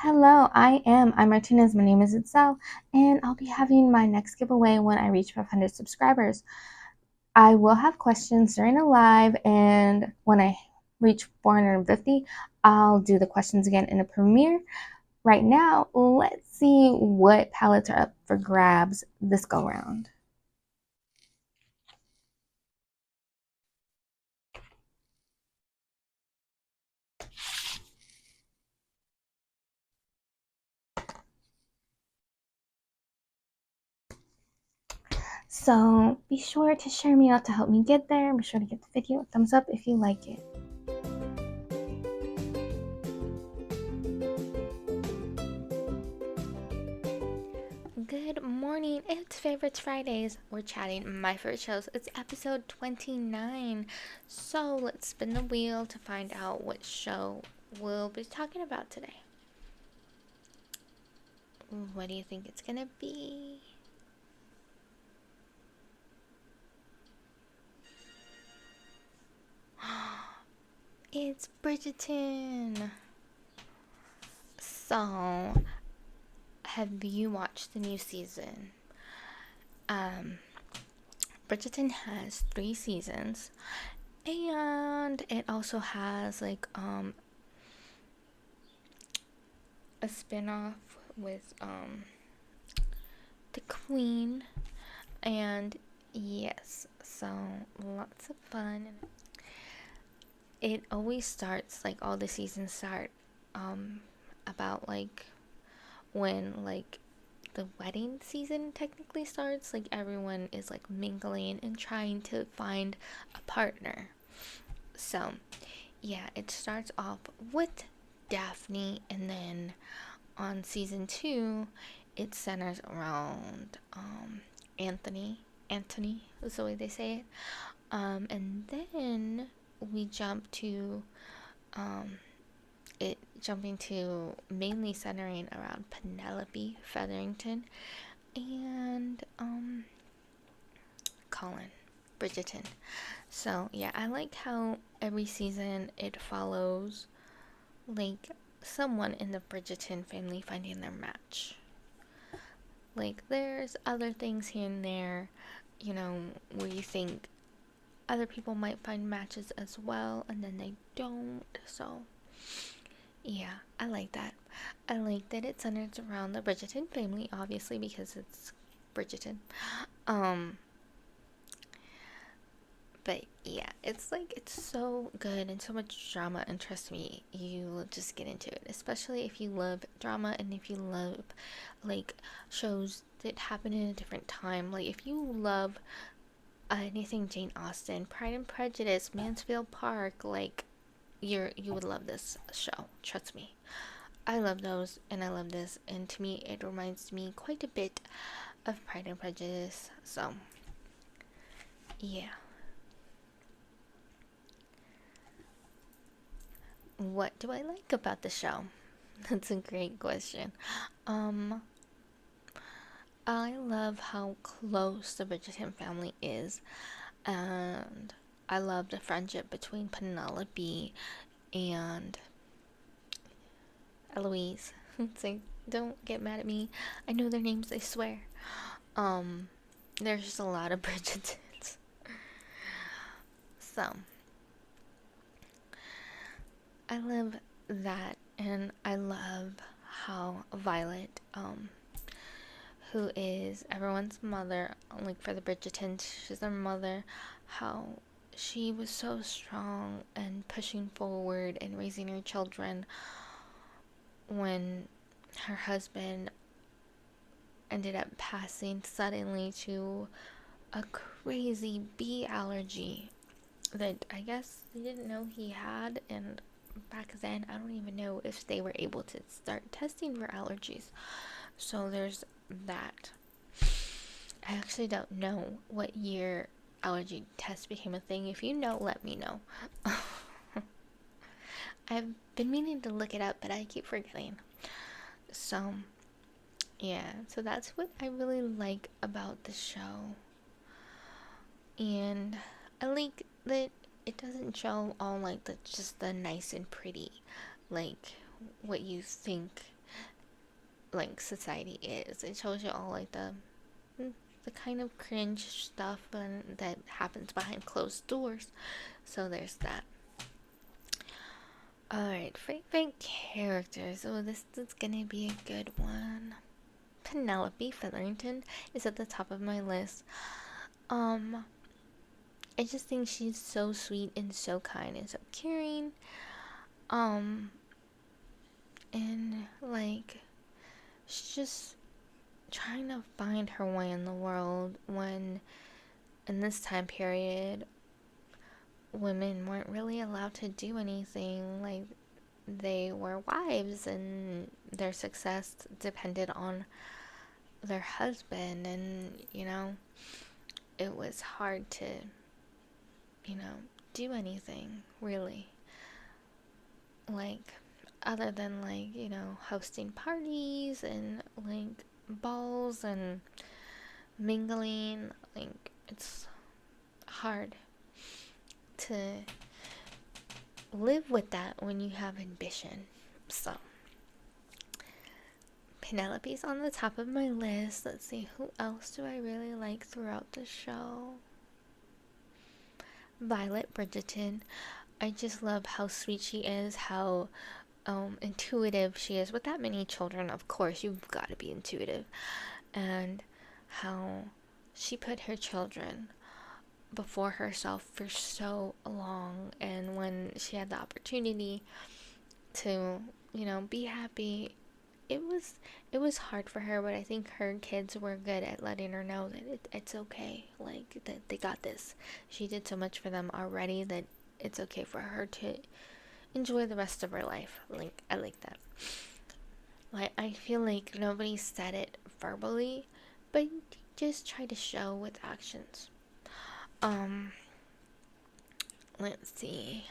Hello, I'm Martinez. My name is Itzell, and I'll be having my next giveaway when I reach 500 subscribers. I will have questions during the live, and when I reach 450, I'll do the questions again in a premiere. Right now, let's see what palettes are up for grabs this go round. So be sure to share me out to help me get there. Be sure to give the video a thumbs up if you like it. Good morning, it's Favorites Fridays. We're chatting my favorite shows. It's episode 29. So let's spin the wheel to find out what show we'll be talking about today. What do you think it's gonna be? It's Bridgerton. So, have you watched the new season? Bridgerton has 3 seasons, and it also has a spin-off with the Queen, and yes, so lots of fun. It always starts like all the seasons start about like when like the wedding season technically starts, like everyone is like mingling and trying to find a partner. So yeah, it starts off with Daphne, and then on season 2 it centers around Anthony. Anthony is the way they say it. And then we jump to it jumping to mainly centering around Penelope Featherington and Colin Bridgerton. So yeah, I like how every season it follows like someone in the Bridgerton family finding their match. Like there's other things here and there, where you think other people might find matches as well, and then they don't. So yeah, I like that. I like that it centers around the Bridgerton family, obviously, because it's Bridgerton. Um, but yeah, it's so good and so much drama, and trust me, you will just get into it. Especially if you love drama and if you love like shows that happen in a different time. Like if you love anything Jane Austen, Pride and Prejudice, Mansfield Park, like you would love this show. Trust me. I love those and I love this, and to me it reminds me quite a bit of Pride and Prejudice. So yeah. What do I like about the show? That's a great question. Um I love how close the Bridgerton family is, and I love the friendship between Penelope and Eloise. It's like, don't get mad at me. I know their names, I swear. Um, there's just a lot of Bridgertons. So, I love that, and I love how Violet, who is everyone's mother, like for the Bridgertons, she's their mother, how she was so strong and pushing forward and raising her children when her husband ended up passing suddenly to a crazy bee allergy that I guess they didn't know he had, and back then I don't even know if they were able to start testing for allergies. So there's that. I actually don't know what year allergy tests became a thing. If you know, let me know. I've been meaning to look it up, but I keep forgetting. So yeah, so that's what I really like about the show. And I like that it doesn't show all like the just the nice and pretty, like what you think like society is. It shows you all like the kind of cringe stuff that happens behind closed doors. So there's that. Alright, favorite characters. Oh, this is gonna be a good one. Penelope Featherington is at the top of my list. I just think she's so sweet and so kind and so caring. Um, and like, she's just trying to find her way in the world when, in this time period, women weren't really allowed to do anything. Like, they were wives and their success depended on their husband, and it was hard to do anything really, like, other than like hosting parties and like balls and mingling. Like, it's hard to live with that when you have ambition. So Penelope's on the top of my list. Let's see, who else do I really like throughout the show? Violet Bridgerton. I just love how sweet she is, how intuitive she is. With that many children, of course, you've got to be intuitive. And how she put her children before herself for so long. And when she had the opportunity to, be happy, it was hard for her, but I think her kids were good at letting her know that it's okay, like, that they got this. She did so much for them already that it's okay for her to enjoy the rest of her life. Like, I like that. Like, I feel like nobody said it verbally, but just try to show with actions. Let's see.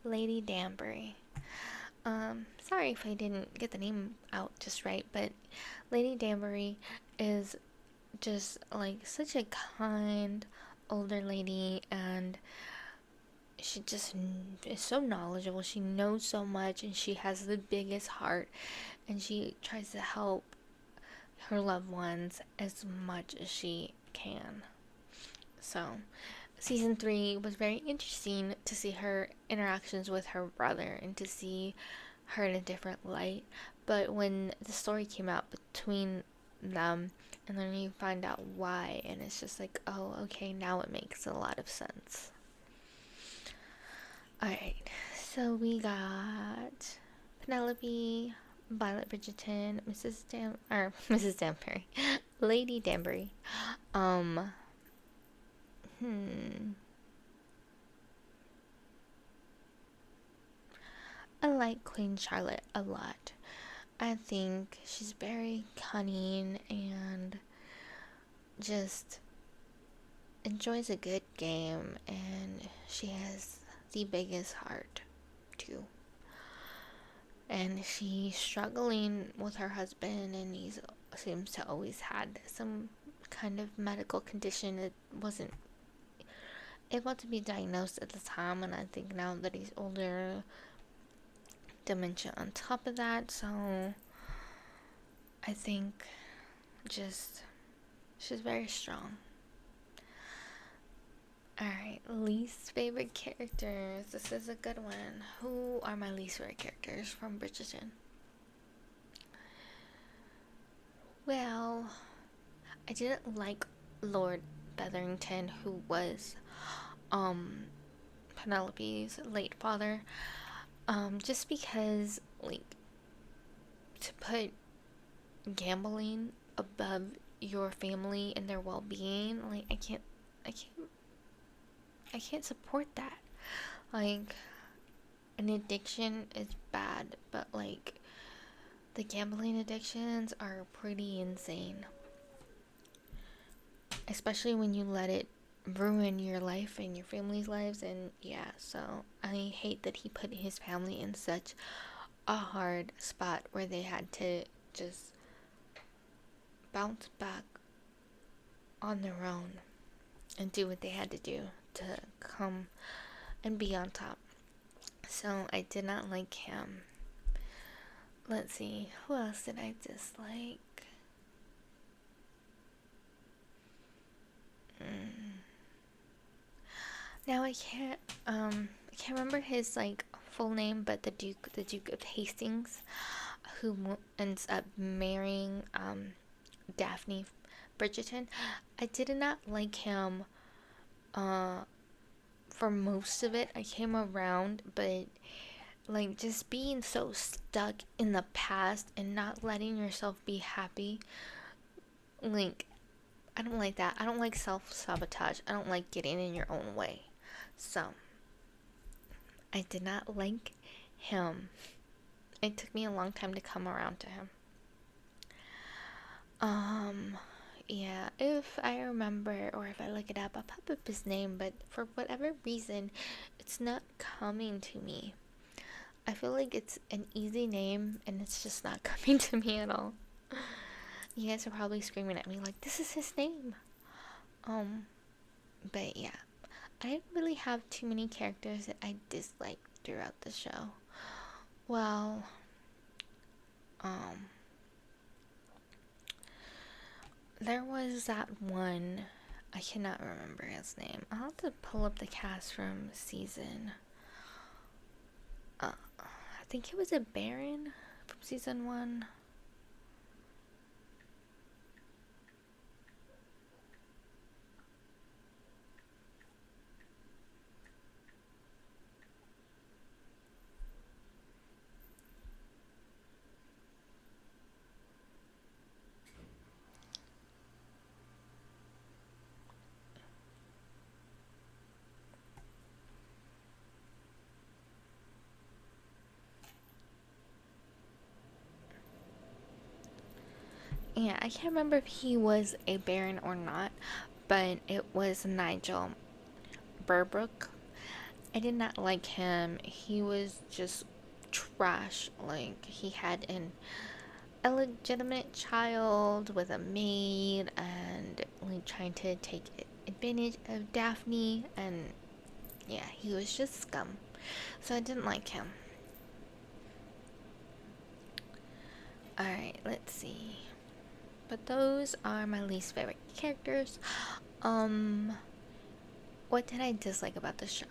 Lady Danbury. Sorry if I didn't get the name out just right, but Lady Danbury is just like such a kind older lady, and she just is so knowledgeable. She knows so much, and she has the biggest heart, and she tries to help her loved ones as much as she can. So season 3 was very interesting to see her interactions with her brother and to see her in a different light. But when the story came out between them, and then you find out why, and it's just like, oh, okay, now it makes a lot of sense. Alright, so we got Penelope, Violet Bridgerton, Mrs. Danbury, Lady Danbury. I like Queen Charlotte a lot. I think she's very cunning and just enjoys a good game, and she has the biggest heart too. And she's struggling with her husband, and he seems to always had some kind of medical condition. It wasn't able to be diagnosed at the time, and I think now that he's older, dementia on top of that. So I think just she's very strong. Alright, least favorite characters. This is a good one. Who are my least favorite characters from Bridgerton? Well, I didn't like Lord Featherington, who was Penelope's late father. Just because, like, to put gambling above your family and their well-being, like, I can't support that. Like, an addiction is bad, but like, the gambling addictions are pretty insane. Especially when you let it ruin your life and your family's lives, and yeah, so I hate that he put his family in such a hard spot where they had to just bounce back on their own and do what they had to do to come and be on top. So I did not like him. Let's see, who else did I dislike? Now I can't remember his like full name, but the Duke of Hastings, who ends up marrying Daphne Bridgerton. I did not like him uh for most of it. I came around, but like just being so stuck in the past and not letting yourself be happy, like I don't like that. I don't like self-sabotage. I don't like getting in your own way. So I did not like him. It took me a long time to come around to him. Um, yeah, if I remember or if I look it up, I'll pop up his name, but for whatever reason, it's not coming to me. I feel like it's an easy name and it's just not coming to me at all. You guys are probably screaming at me like, this is his name. Um, but yeah, I didn't really have too many characters that I disliked throughout the show. Well, um, there was that one, I cannot remember his name. I'll have to pull up the cast from season. I think it was a Baron from season 1. Yeah, I can't remember if he was a Baron or not, but it was Nigel Burbrook. I did not like him. He was just trash. Like, he had an illegitimate child with a maid and like trying to take advantage of Daphne, and yeah, he was just scum. So I didn't like him. Alright, let's see. But those are my least favorite characters. What did I dislike about the show?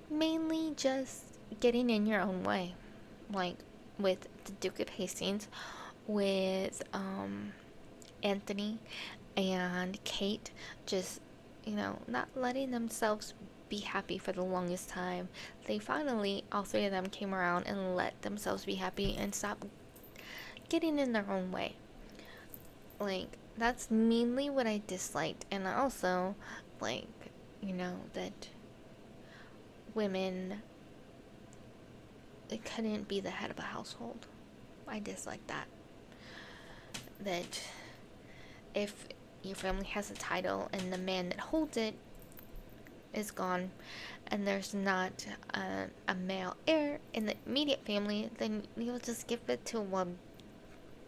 Mainly just getting in your own way. Like with the Duke of Hastings, with Anthony and Kate, just, not letting themselves be happy for the longest time. They finally, all three of them came around and let themselves be happy and stop getting in their own way. Like, that's mainly what I disliked. And also, like, that women, it couldn't be the head of a household. I dislike that. That if your family has a title and the man that holds it is gone and there's not a male heir in the immediate family, then you'll just give it to a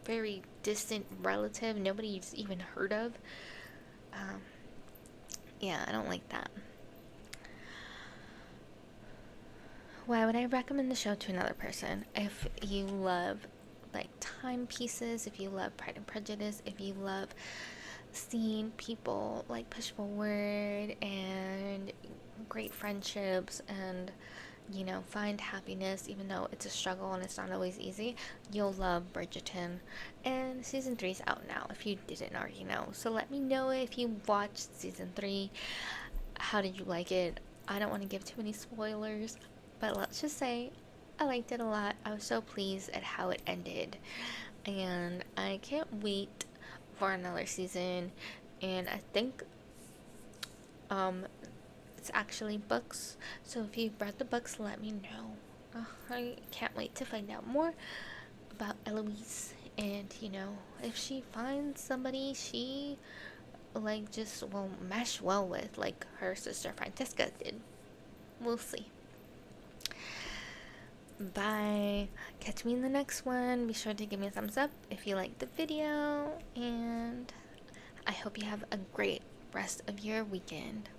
very distant relative nobody's even heard of. Yeah, I don't like that. Why would I recommend the show to another person? If you love like timepieces, if you love Pride and Prejudice, if you love seeing people like push forward and great friendships and find happiness even though it's a struggle and it's not always easy, you'll love Bridgerton. And season 3 is out now if you didn't already know, so let me know if you watched season 3. How did you like it? I don't want to give too many spoilers, but let's just say I liked it a lot. I was so pleased at how it ended, and I can't wait for another season. And I think it's actually books, so if you've read the books, let me know. I can't wait to find out more about Eloise, and if she finds somebody she like just will mesh well with, like her sister Francesca did. We'll see. Bye. Catch me in the next one. Be sure to give me a thumbs up if you liked the video, and I hope you have a great rest of your weekend.